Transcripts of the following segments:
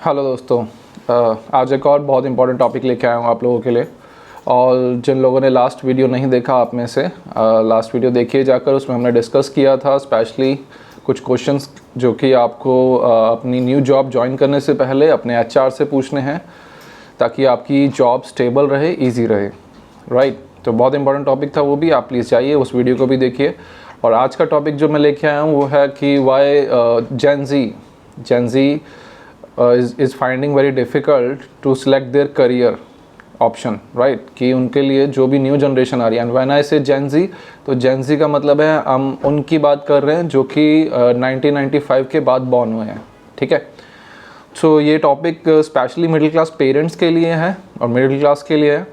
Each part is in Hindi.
हेलो दोस्तों। आज एक और बहुत इंपॉर्टेंट टॉपिक लेके आया हूँ आप लोगों के लिए। और जिन लोगों ने लास्ट वीडियो नहीं देखा आप में से, लास्ट वीडियो देखिए जाकर। उसमें हमने डिस्कस किया था स्पेशली कुछ क्वेश्चंस जो कि आपको अपनी न्यू जॉब ज्वाइन करने से पहले अपने एचआर से पूछने हैं, ताकि आपकी जॉब स्टेबल रहे, इजी रहे। राइट, तो बहुत इंपॉर्टेंट टॉपिक था वो भी। आप प्लीज़ जाइए उस वीडियो को भी देखिए। और आज का टॉपिक जो मैं लेके आया हूँ वो है कि why gen Z is finding very difficult to select their career option, right? कि उनके लिए जो भी न्यू जनरेशन आ रही है, एंड व्हेन आई से जेन ज़ी, तो जेन ज़ी का मतलब है हम उनकी बात कर रहे हैं जो कि 1995 के बाद बॉर्न हुए हैं। ठीक है, सो ये topic specially middle class parents के लिए है और मिडिल क्लास के लिए है,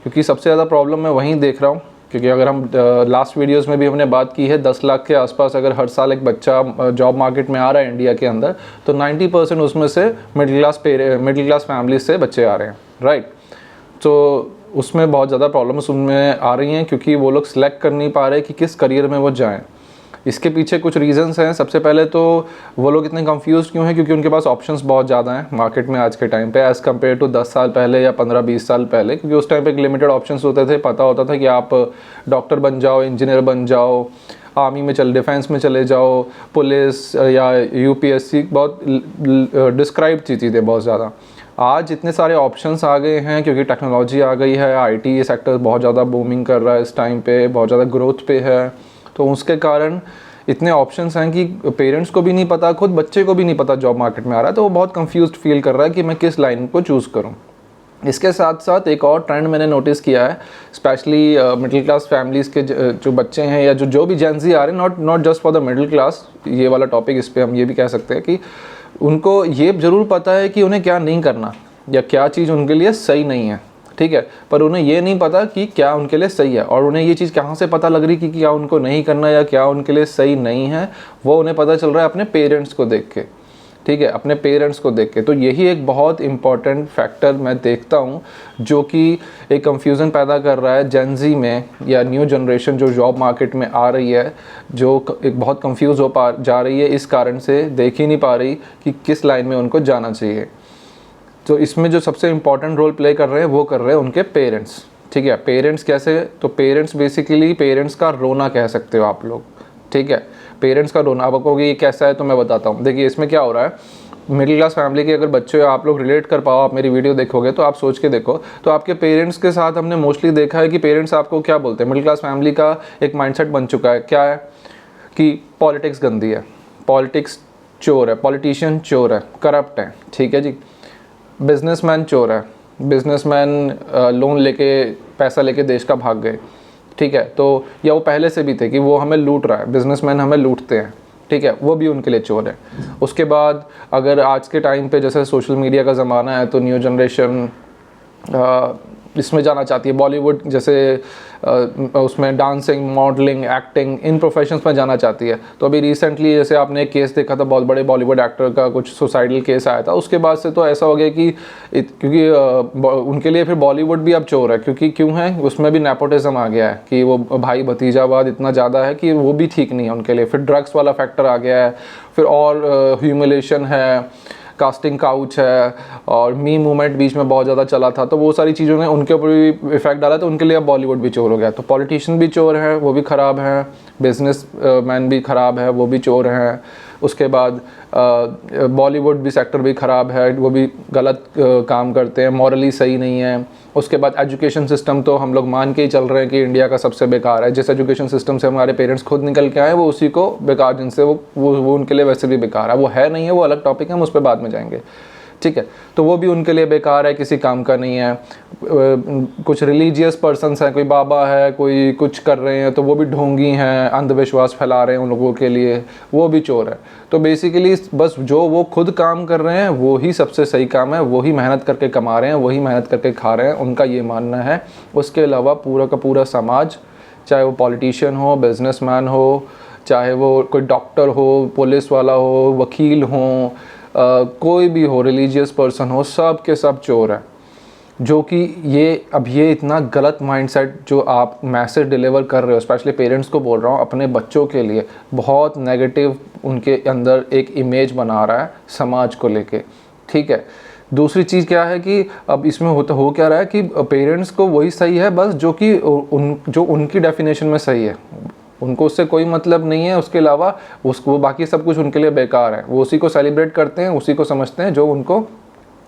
क्योंकि सबसे ज़्यादा प्रॉब्लम मैं वहीं देख रहा हूँ। क्योंकि अगर हम लास्ट वीडियोस में भी हमने बात की है, 10 लाख के आसपास अगर हर साल एक बच्चा जॉब मार्केट में आ रहा है इंडिया के अंदर, तो 90% उसमें से मिडिल क्लास फैमिली से बच्चे आ रहे हैं। राइट, तो उसमें बहुत ज़्यादा प्रॉब्लम्स उनमें आ रही हैं, क्योंकि वो लोग सिलेक्ट कर नहीं पा रहे कि किस करियर में वो जाएँ। इसके पीछे कुछ रीज़न्स हैं। सबसे पहले तो वो लोग इतने कंफ्यूज क्यों हैं, क्योंकि उनके पास ऑप्शंस बहुत ज़्यादा हैं मार्केट में आज के टाइम पे, एज़ कम्पेयर टू 10 साल पहले या 15-20 साल पहले। क्योंकि उस टाइम पे एक लिमिटेड ऑप्शंस होते थे, पता होता था कि आप डॉक्टर बन जाओ, इंजीनियर बन जाओ, आर्मी में डिफेंस में चले जाओ, पुलिस या यूपीएससी, बहुत डिस्क्राइब चीज़ें थे बहुत ज़्यादा। आज इतने सारे ऑप्शंस आ गए हैं क्योंकि टेक्नोलॉजी आ गई है, आईटी सेक्टर बहुत ज़्यादा बूमिंग कर रहा है इस टाइम पे, बहुत ज़्यादा ग्रोथ पे है। तो उसके कारण इतने ऑप्शंस हैं कि पेरेंट्स को भी नहीं पता, खुद बच्चे को भी नहीं पता जॉब मार्केट में आ रहा है, तो वो बहुत कंफ्यूज्ड फील कर रहा है कि मैं किस लाइन को चूज़ करूं। इसके साथ साथ एक और ट्रेंड मैंने नोटिस किया है, स्पेशली मिडिल क्लास फैमिलीज़ के जो बच्चे हैं या जो भी जेन ज़ी आ रहे हैं, not just for the middle class, ये वाला टॉपिक, इस पर हम ये भी कह सकते हैं कि उनको ये ज़रूर पता है कि उन्हें क्या नहीं करना या क्या चीज़ उनके लिए सही नहीं है। ठीक है, पर उन्हें ये नहीं पता कि क्या उनके लिए सही है। और उन्हें ये चीज़ कहाँ से पता लग रही कि क्या उनको नहीं करना या क्या उनके लिए सही नहीं है, वो उन्हें पता चल रहा है अपने पेरेंट्स को देख के। ठीक है, अपने पेरेंट्स को देख के। तो यही एक बहुत इंपॉर्टेंट फैक्टर मैं देखता हूँ जो कि एक कंफ्यूजन पैदा कर रहा है जेन ज़ी में, या न्यू जनरेशन जो जॉब मार्केट में आ रही है, जो एक बहुत कंफ्यूज जा रही है, इस कारण से देख ही नहीं पा रही कि किस लाइन में उनको जाना चाहिए। तो इसमें जो सबसे इम्पॉर्टेंट रोल प्ले कर रहे हैं वो कर रहे हैं उनके पेरेंट्स। ठीक है, पेरेंट्स कैसे? तो पेरेंट्स बेसिकली पेरेंट्स का रोना कह सकते हो आप लोग। ठीक है, पेरेंट्स का रोना। अब आपको ये कैसा है तो मैं बताता हूँ। देखिए इसमें क्या हो रहा है, मिडिल क्लास फैमिली के अगर बच्चे आप लोग रिलेट कर पाओ, आप मेरी वीडियो देखोगे तो आप सोच के देखो, तो आपके पेरेंट्स के साथ हमने मोस्टली देखा है कि पेरेंट्स आपको क्या बोलते हैं। मिडिल क्लास फैमिली का एक माइंडसेट बन चुका है, क्या है कि पॉलिटिक्स गंदी है, पॉलिटिक्स चोर है, पॉलिटिशियन चोर है, करप्ट है। ठीक है जी, बिजनेसमैन चोर है, बिजनेसमैन लोन लेके पैसा लेके देश का भाग गए। ठीक है, तो या वो पहले से भी थे कि वो हमें लूट रहा है, बिजनेसमैन हमें लूटते हैं। ठीक है, वो भी उनके लिए चोर है। उसके बाद अगर आज के टाइम पे जैसे सोशल मीडिया का ज़माना है, तो न्यू जनरेशन इसमें जाना चाहती है, बॉलीवुड जैसे उसमें डांसिंग, मॉडलिंग, एक्टिंग, इन प्रोफेशंस में जाना चाहती है। तो अभी रिसेंटली जैसे आपने एक केस देखा था, बहुत बड़े बॉलीवुड एक्टर का कुछ सुसाइडल केस आया था। उसके बाद से तो ऐसा हो गया कि क्योंकि उनके लिए फिर बॉलीवुड भी अब चोर है, क्योंकि क्यों है, उसमें भी नेपोटिज्म आ गया है कि वो भाई भतीजावाद इतना ज़्यादा है कि वो भी ठीक नहीं है उनके लिए। फिर ड्रग्स वाला फैक्टर आ गया है, फिर और ह्यूमिलेशन है, कास्टिंग काउच है, और मी मूवमेंट बीच में बहुत ज़्यादा चला था। तो वो सारी चीज़ों ने उनके ऊपर भी इफेक्ट डाला, तो उनके लिए अब बॉलीवुड भी चोर हो गया। तो पॉलिटिशियन भी चोर हैं, वो भी ख़राब हैं, बिजनेस मैन भी ख़राब है, वो भी चोर हैं। उसके बाद बॉलीवुड भी सेक्टर भी ख़राब है, वो भी गलत काम करते हैं, मॉरली सही नहीं है। उसके बाद एजुकेशन सिस्टम तो हम लोग मान के ही चल रहे हैं कि इंडिया का सबसे बेकार है। जिस एजुकेशन सिस्टम से हमारे पेरेंट्स खुद निकल के आए, वो उसी को बेकार, जिनसे वो उनके लिए वैसे भी बेकार है। वो है नहीं है, वो अलग टॉपिक है, हम उस पर बाद में जाएंगे। ठीक है, तो वो भी उनके लिए बेकार है, किसी काम का नहीं है। कुछ रिलीजियस पर्सन्स हैं, कोई बाबा है, कोई कुछ कर रहे हैं, तो वो भी ढोंगी हैं, अंधविश्वास फैला रहे हैं उन लोगों के लिए, वो भी चोर है। तो बेसिकली बस जो वो खुद काम कर रहे हैं वो ही सबसे सही काम है, वही मेहनत करके कमा रहे हैं, वही मेहनत करके खा रहे हैं, उनका ये मानना है। उसके अलावा पूरा का पूरा समाज, चाहे वो पॉलिटिशियन हो, बिजनेसमैन हो, चाहे वो कोई डॉक्टर हो, पुलिस वाला हो, वकील हो, कोई भी हो, रिलीजियस पर्सन हो, सब के सब चोर है। जो कि ये इतना गलत माइंडसेट जो आप मैसेज डिलीवर कर रहे हो, स्पेशली पेरेंट्स को बोल रहा हूँ, अपने बच्चों के लिए बहुत नेगेटिव उनके अंदर एक इमेज बना रहा है समाज को लेके। ठीक है। दूसरी चीज़ क्या है कि अब इसमें हो क्या रहा है कि पेरेंट्स को वही सही है बस जो उनकी डेफिनेशन में सही है, उनको उससे कोई मतलब नहीं है, उसके अलावा उसको बाकी सब कुछ उनके लिए बेकार है। वो उसी को सेलिब्रेट करते हैं, उसी को समझते हैं जो उनको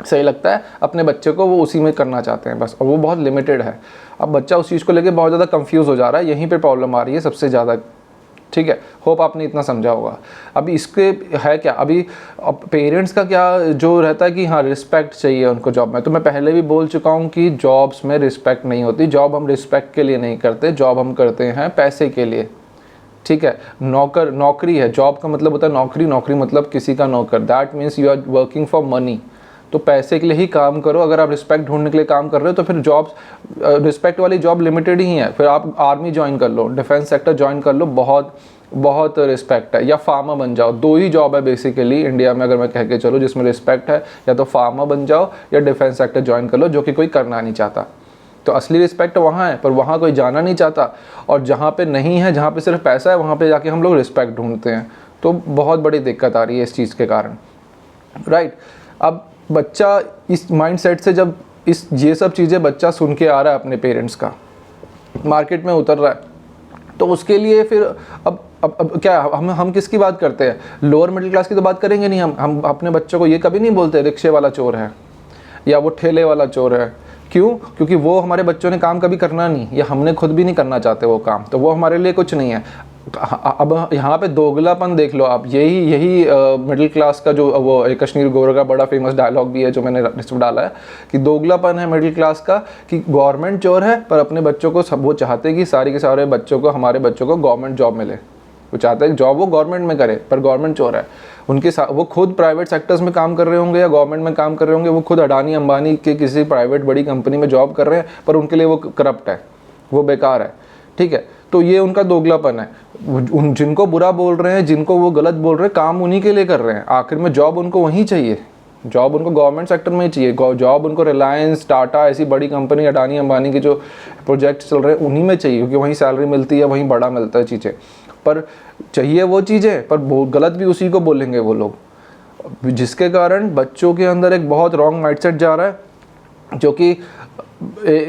सही लगता है, अपने बच्चे को वो उसी में करना चाहते हैं बस, और वो बहुत लिमिटेड है। अब बच्चा उस चीज़ को लेके बहुत ज़्यादा कंफ्यूज हो जा रहा है, यहीं पे प्रॉब्लम आ रही है सबसे ज़्यादा, ठीक है। होप आपने इतना समझा होगा। अभी इसके है क्या, अभी अब पेरेंट्स का क्या जो रहता है कि हाँ रिस्पेक्ट चाहिए उनको जॉब में, तो मैं पहले भी बोल चुका हूँ कि जॉब्स में रिस्पेक्ट नहीं होती। जॉब हम रिस्पेक्ट के लिए नहीं करते, जॉब हम करते हैं पैसे के लिए, ठीक है। नौकरी है, जॉब का मतलब होता है नौकरी, नौकरी मतलब किसी का नौकर, that means you are working for money. तो पैसे के लिए ही काम करो। अगर आप रिस्पेक्ट ढूंढने के लिए काम कर रहे हो तो फिर जॉब्स, रिस्पेक्ट वाली जॉब लिमिटेड ही है। फिर आप आर्मी ज्वाइन कर लो, डिफेंस सेक्टर ज्वाइन कर लो, बहुत बहुत रिस्पेक्ट है, या फार्मर बन जाओ। दो ही जॉब है बेसिकली इंडिया में अगर मैं कह के चलो जिसमें रिस्पेक्ट है, या तो फार्मर बन जाओ या डिफेंस सेक्टर ज्वाइन कर लो, जो कि कोई करना नहीं चाहता। तो असली रिस्पेक्ट वहाँ है, पर वहाँ कोई जाना नहीं चाहता। और जहाँ पे नहीं है, जहाँ पे सिर्फ पैसा है, वहाँ पे जाके हम लोग रिस्पेक्ट ढूंढते हैं। तो बहुत बड़ी दिक्कत आ रही है इस चीज़ के कारण, राइट। अब बच्चा इस माइंडसेट से जब ये सब चीज़ें बच्चा सुन के आ रहा है अपने पेरेंट्स का, मार्केट में उतर रहा है, तो उसके लिए फिर अब क्या हम किसकी बात करते हैं? लोअर मिडिल क्लास की तो बात करेंगे नहीं। हम अपने बच्चों को ये कभी नहीं बोलते रिक्शे वाला चोर है या वो ठेले वाला चोर है। क्यों? क्योंकि वो हमारे बच्चों ने काम कभी करना नहीं, या हमने खुद भी नहीं करना चाहते वो काम, तो वो हमारे लिए कुछ नहीं है। अब यहाँ पे दोगलापन देख लो आप। यही मिडिल क्लास का जो वो एक कश्मीर गोरे का बड़ा फेमस डायलॉग भी है जो मैंने इसमें डाला है कि दोगलापन है मिडिल क्लास का, कि गवर्नमेंट चोर है पर अपने बच्चों को सब वो चाहते हैं कि सारी के सारे बच्चों को, हमारे बच्चों को गवर्नमेंट जॉब मिले। वो चाहते हैं जॉब वो गवर्नमेंट में करे, पर गवर्नमेंट चोर है। उनके साथ वो खुद प्राइवेट सेक्टर्स में काम कर रहे होंगे या गवर्नमेंट में काम कर रहे होंगे, वो खुद अडानी अंबानी के किसी प्राइवेट बड़ी कंपनी में जॉब कर रहे हैं, पर उनके लिए वो करप्ट है, वो बेकार है, ठीक है। तो ये उनका दोगलापन है। उन जिनको बुरा बोल रहे हैं, जिनको वो गलत बोल रहे हैं, काम उन्हीं के लिए कर रहे हैं। आखिर में जॉब उनको वहीं चाहिए, जॉब उनको गवर्नमेंट सेक्टर में ही चाहिए। जॉब उनको रिलायंस, टाटा, ऐसी बड़ी कंपनी, अडानी अंबानी के जो प्रोजेक्ट चल रहे हैं उन्हीं में चाहिए, क्योंकि वहीं सैलरी मिलती है, वहीं बड़ा मिलता है चीज़ें। पर चाहिए वो चीज़ें, पर गलत भी उसी को बोलेंगे वो लोग, जिसके कारण बच्चों के अंदर एक बहुत रॉन्ग माइंडसेट जा रहा है, जो कि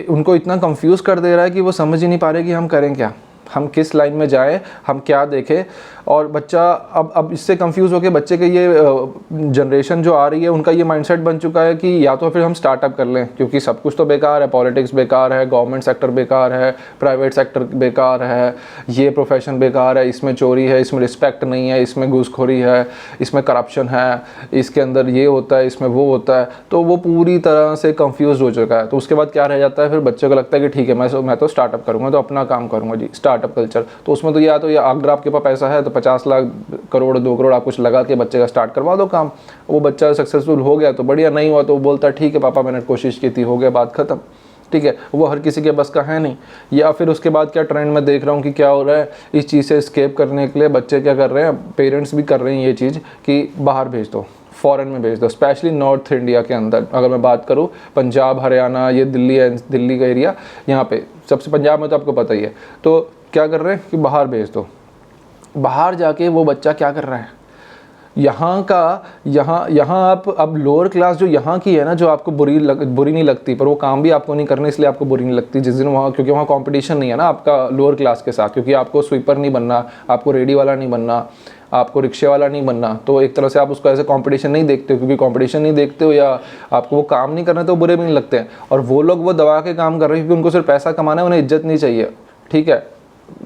उनको इतना कंफ्यूज कर दे रहा है कि वो समझ ही नहीं पा रहे कि हम करें क्या, हम किस लाइन में जाएं, हम क्या देखें। और बच्चा अब इससे कंफ्यूज होकर बच्चे के ये जनरेशन जो आ रही है उनका ये माइंडसेट बन चुका है कि या तो फिर हम स्टार्टअप कर लें, क्योंकि सब कुछ तो बेकार है, पॉलिटिक्स बेकार है, गवर्नमेंट सेक्टर बेकार है, प्राइवेट सेक्टर बेकार है, ये प्रोफेशन बेकार है, इसमें चोरी है, इसमें रिस्पेक्ट नहीं है, इसमें घूसखोरी है, इसमें करप्शन है, इसके अंदर ये होता है, इसमें वो होता है। तो वो पूरी तरह से कंफ्यूज हो चुका है। तो उसके बाद क्या रह जाता है, फिर बच्चे को लगता है कि ठीक है मैं तो स्टार्टअप करूँगा, तो अपना काम करूँगा जी, स्टार्टअप कल्चर। तो उसमें तो या तो ये अगर आपके पास पैसा है तो 50 लाख करोड़ 2 करोड़ आप कुछ लगा के बच्चे का स्टार्ट करवा दो काम। वो बच्चा सक्सेसफुल हो गया तो बढ़िया, नहीं हुआ तो वो बोलता है ठीक है पापा मैंने कोशिश की थी, हो गया, बात खत्म, ठीक है। वो हर किसी के बस का है नहीं। या फिर उसके बाद क्या ट्रेंड में देख रहा हूँ कि क्या हो रहा है, इस चीज़ से एस्केप करने के लिए बच्चे क्या कर रहे हैं, पेरेंट्स भी कर रहे हैं ये चीज़ कि बाहर भेज दो, फॉरेन में भेज दो। स्पेशली नॉर्थ इंडिया के अंदर अगर मैं बात करूँ, पंजाब, हरियाणा, ये दिल्ली का एरिया, यहाँ पे सबसे, पंजाब में तो आपको पता ही है। तो क्या कर रहे हैं कि बाहर भेज दो। बाहर जाके वो बच्चा क्या कर रहा है, यहाँ आप अब लोअर क्लास जो यहाँ की है ना, जो आपको बुरी नहीं लगती, पर वो काम भी आपको नहीं करने इसलिए आपको बुरी नहीं लगती जिस दिन वहाँ, क्योंकि वहाँ कंपटीशन नहीं है ना आपका लोअर क्लास के साथ, क्योंकि आपको स्वीपर नहीं बनना, आपको रेडी वाला नहीं बनना, आपको रिक्शे वाला नहीं बनना। तो एक तरह से आप उसको ऐसे कंपटीशन नहीं देखते हो, क्योंकि कंपटीशन नहीं देखते हो या आपको वो काम नहीं करना तो बुरे भी नहीं लगते हैं। और वो लोग वो दबा के काम कर रहे हैं क्योंकि उनको सिर्फ पैसा कमाना है, उन्हें इज्जत नहीं चाहिए, ठीक है।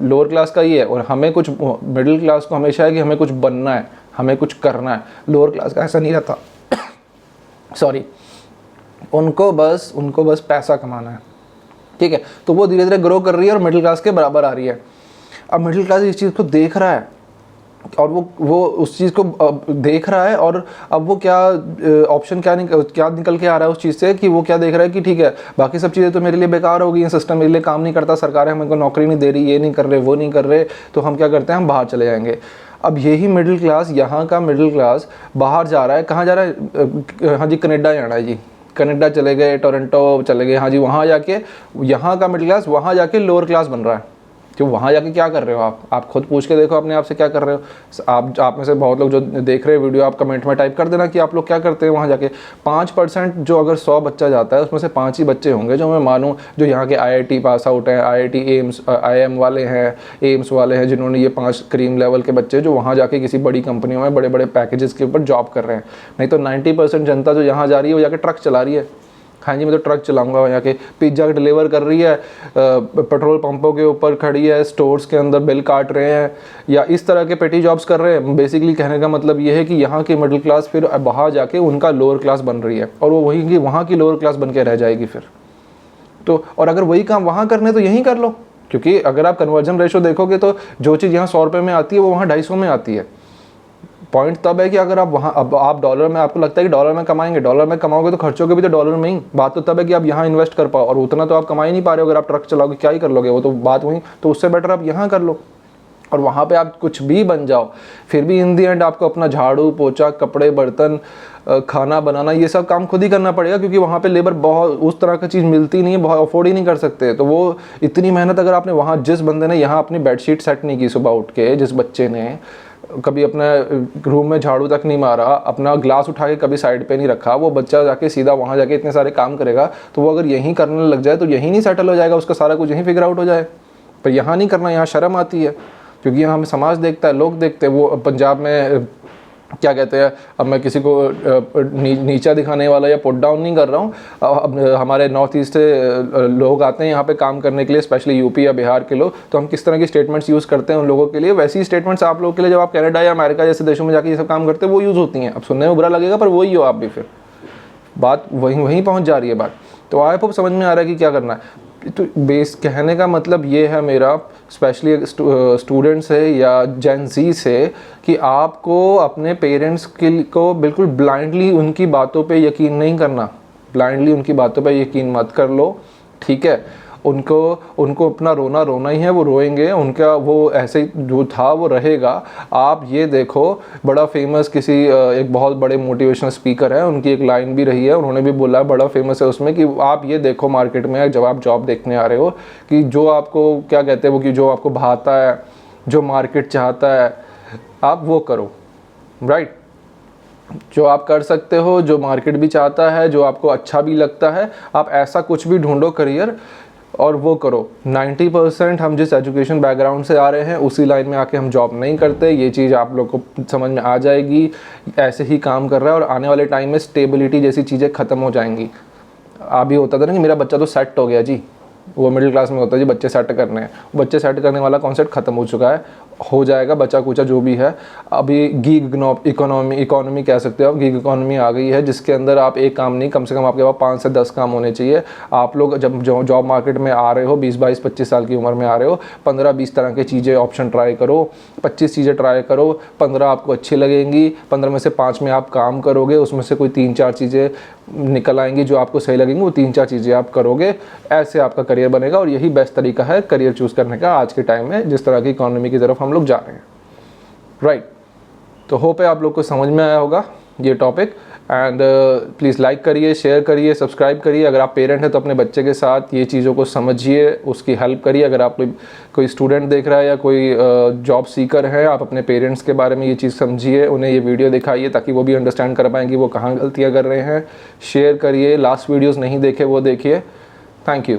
लोअर क्लास का ये है। और हमें कुछ, मिडिल क्लास को हमेशा है कि हमें कुछ बनना है, हमें कुछ करना है। लोअर क्लास का ऐसा नहीं रहता सॉरी, उनको बस पैसा कमाना है, ठीक है। तो वो धीरे धीरे ग्रो कर रही है और मिडिल क्लास के बराबर आ रही है। अब मिडिल क्लास इस चीज़ को देख रहा है और वो उस चीज़ को देख रहा है, और अब वो क्या ऑप्शन क्या निकल के आ रहा है उस चीज़ से, कि वो क्या देख रहा है कि ठीक है बाकी सब चीज़ें तो मेरे लिए बेकार हो गई हैं, सिस्टम मेरे लिए काम नहीं करता, सरकारें हमको नौकरी नहीं दे रही, ये नहीं कर रहे, वो नहीं कर रहे, तो हम क्या करते हैं, हम बाहर चले जाएंगे। अब यही मिडिल क्लास, यहाँ का मिडिल क्लास बाहर जा रहा है। कहाँ जा रहा है? हाँ जी, कनाडा जाना है जी, कनाडा चले गए, टोरंटो चले गए, हाँ जी, वहाँ जाके यहाँ का मिडिल क्लास वहाँ जाके लोअर क्लास बन रहा है, कि वहाँ जाके क्या कर रहे हो आप खुद पूछ के देखो अपने आप से क्या कर रहे हो। आप में से बहुत लोग जो देख रहे हैं वीडियो, आप कमेंट में टाइप कर देना कि आप लोग क्या करते हैं वहाँ जाके। 5% जो अगर 100 बच्चा जाता है उसमें से 5 ही बच्चे होंगे जो मैं मानूँ जो यहाँ के IIT पास आउट हैं, IIT एम्स IIM वाले हैं, एम्स वाले हैं, जिन्होंने ये 5 क्रीम लेवल के बच्चे जो वहाँ जाके किसी बड़ी कंपनियों में बड़े बड़े पैकेजेस के ऊपर जॉब कर रहे हैं। नहीं तो 90% जनता जो यहाँ जा रही है वो जाके ट्रक चला रही है। हाँ जी, मैं तो ट्रक चलाऊंगा, यहाँ के पिज्ज़ा डिलीवर कर रही है, पेट्रोल पंपों के ऊपर खड़ी है, स्टोर्स के अंदर बिल काट रहे हैं, या इस तरह के पेटी जॉब्स कर रहे हैं। बेसिकली कहने का मतलब ये है कि यहाँ की मिडिल क्लास फिर बाहर जाके उनका लोअर क्लास बन रही है और वो वही की वहाँ की लोअर क्लास बन के रह जाएगी फिर तो। और अगर वही काम वहाँ करने तो यहीं कर लो, क्योंकि अगर आप कन्वर्जन रेशो देखोगे तो जो चीज़ यहाँ 100 रुपये में आती है वो वहाँ 250 में आती है। पॉइंट तब है कि अगर आप वहाँ अब आप डॉलर में, आपको लगता है कि डॉलर में कमाएंगे, डॉलर में कमाओगे तो खर्चोगे भी तो डॉलर में ही। बात तो तब है कि आप यहाँ इन्वेस्ट कर पाओ, और उतना तो आप कमा ही नहीं पा रहे हो। अगर आप ट्रक चलाओगे क्या ही कर लोगे, वो तो बात वही। तो उससे बेटर आप यहाँ कर लो और वहाँ पे आप कुछ भी बन जाओ, फिर भी इन दी एंड आपको अपना झाड़ू पोछा, कपड़े बर्तन, खाना बनाना, ये सब काम खुद ही करना पड़ेगा, क्योंकि वहाँ पे लेबर बहुत उस तरह की चीज़ मिलती नहीं है, बहुत अफोर्ड ही नहीं कर सकते। तो वो इतनी मेहनत अगर आपने वहाँ, जिस बंदे ने यहाँ अपनी बेडशीट सेट नहीं की सुबह उठ के, जिस बच्चे ने कभी अपने रूम में झाड़ू तक नहीं मारा, अपना ग्लास उठा के कभी साइड पे नहीं रखा, वो बच्चा जाके सीधा वहाँ जाके इतने सारे काम करेगा। तो वो अगर यहीं करने लग जाए तो यहीं नहीं सेटल हो जाएगा, उसका सारा कुछ यहीं फिगर आउट हो जाए। पर यहाँ नहीं करना, यहाँ शर्म आती है, क्योंकि यहाँ हमें समाज देखता है, लोग देखते हैं। वो पंजाब में क्या कहते हैं, अब मैं किसी को नीचा दिखाने वाला या पुट डाउन नहीं कर रहा हूँ। अब हमारे नॉर्थ ईस्ट से लोग आते हैं यहाँ पे काम करने के लिए, स्पेशली यूपी या बिहार के लोग, तो हम किस तरह की स्टेटमेंट्स यूज़ करते हैं उन लोगों के लिए, वैसी स्टेटमेंट्स आप लोगों के लिए जब आप कनाडा या अमेरिका जैसे देशों में जाके ये सब काम करते हैं वो यूज़ होती हैं। अब सुनने में बुरा लगेगा पर वही हो आप भी, फिर बात वहीं पहुँच जा रही है बात। तो आई होप समझ में आ रहा है कि क्या करना है। तो बेस कहने का मतलब ये है मेरा, स्पेशली स्टूडेंट्स से या जेन ज़ी से, कि आपको अपने पेरेंट्स को बिल्कुल ब्लाइंडली उनकी बातों पे यकीन नहीं करना। ब्लाइंडली उनकी बातों पे यकीन मत कर लो, ठीक है। उनको अपना रोना ही है, वो रोएंगे, उनका वो ऐसे जो था वो रहेगा। आप ये देखो, बड़ा फेमस किसी एक बहुत बड़े मोटिवेशनल स्पीकर है, उनकी एक लाइन भी रही है, उन्होंने भी बोला, बड़ा फेमस है उसमें, कि आप ये देखो मार्केट में जब आप जॉब देखने आ रहे हो, कि जो आपको क्या कहते हैं वो, कि जो आपको भाता है, जो मार्केट चाहता है, आप वो करो, राइट। जो आप कर सकते हो, जो मार्केट भी चाहता है, जो आपको अच्छा भी लगता है, आप ऐसा कुछ भी ढूंढो करियर और वो करो। 90% हम जिस एजुकेशन बैकग्राउंड से आ रहे हैं उसी लाइन में आके हम जॉब नहीं करते। ये चीज़ आप लोग को समझ में आ जाएगी। ऐसे ही काम कर रहा है और आने वाले टाइम में स्टेबिलिटी जैसी चीज़ें ख़त्म हो जाएंगी। अभी होता था ना कि मेरा बच्चा तो सेट हो गया जी, वो मिडिल क्लास में होता है जी, बच्चे सेट करने हैं। बच्चे सेट करने वाला कॉन्सेप्ट ख़त्म हो चुका है, हो जाएगा बचा कुचा जो भी है। अभी गीग इकोनॉमी कह सकते हो आप, गीग इकोनॉमी आ गई है, जिसके अंदर आप एक काम नहीं, कम से कम आपके पास 5 से 10 काम होने चाहिए। आप लोग जब जॉब मार्केट में आ रहे हो, 20-22-25 साल की उम्र में आ रहे हो, 15-20 तरह की चीज़ें ऑप्शन ट्राई करो, 25 चीज़ें ट्राई करो। 15 आपको अच्छी लगेंगी, 15 में से 5 में आप काम करोगे, उसमें से कोई 3-4 चीज़ें निकल आएंगी जो आपको सही लगेंगी, वो 3-4 चीज़ें आप करोगे, ऐसे आपका करियर बनेगा। और यही बेस्ट तरीका है करियर चूज़ करने का आज के टाइम में, जिस तरह की इकोनॉमी की तरफ हम लोग जा रहे हैं, राइट। तो होप है आप लोग को समझ में आया होगा ये टॉपिक। एंड प्लीज़ लाइक करिए, शेयर करिए, सब्सक्राइब करिए। अगर आप पेरेंट हैं तो अपने बच्चे के साथ ये चीज़ों को समझिए, उसकी हेल्प करिए। अगर आप कोई स्टूडेंट देख रहा है या कोई जॉब सीकर है, आप अपने पेरेंट्स के बारे में ये चीज़ समझिए, उन्हें ये वीडियो दिखाइए ताकि वो भी अंडरस्टैंड कर पाएँ कि वो कहाँ गलतियाँ कर रहे हैं। शेयर करिए, लास्ट वीडियोज़ नहीं देखे वो देखिए। Thank you.